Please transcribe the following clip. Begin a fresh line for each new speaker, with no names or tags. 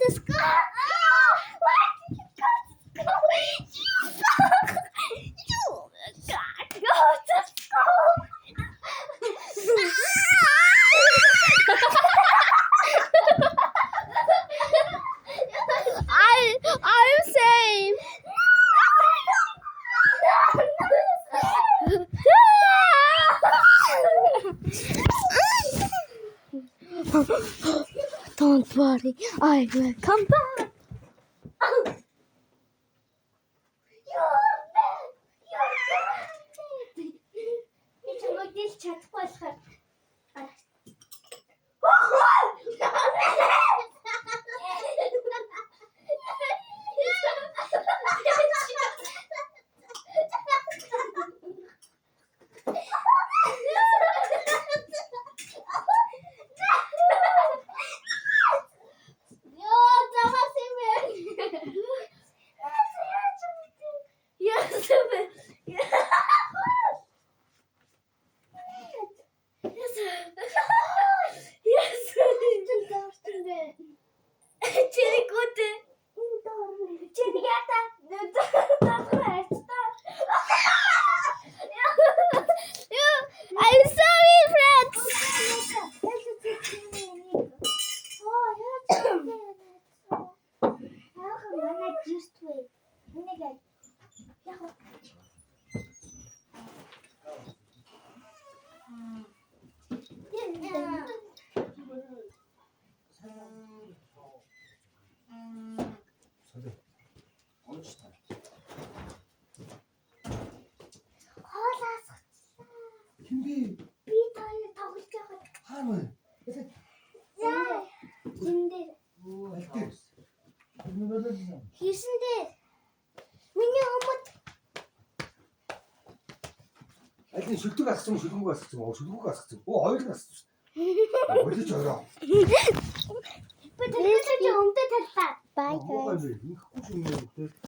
Let's go. I'm saying. Don't worry, I will come back. I'm sorry, friends.
김비
비타를 тоглож байгаа.
хаана вэ?
Яа. Эндээ.
Алтай. Энэ болоо.
Хийсэн дээр. Миний өмд.
Алин шүлтэг асгсан юм, шүлгүүг асгсан юм, шүлгүүг асгсан. Хоёр нь асгсан шүү дээ. Болооч ороо.
Би тэр өмдөд талбай. Бай.
Бай. Их хүч юм уу?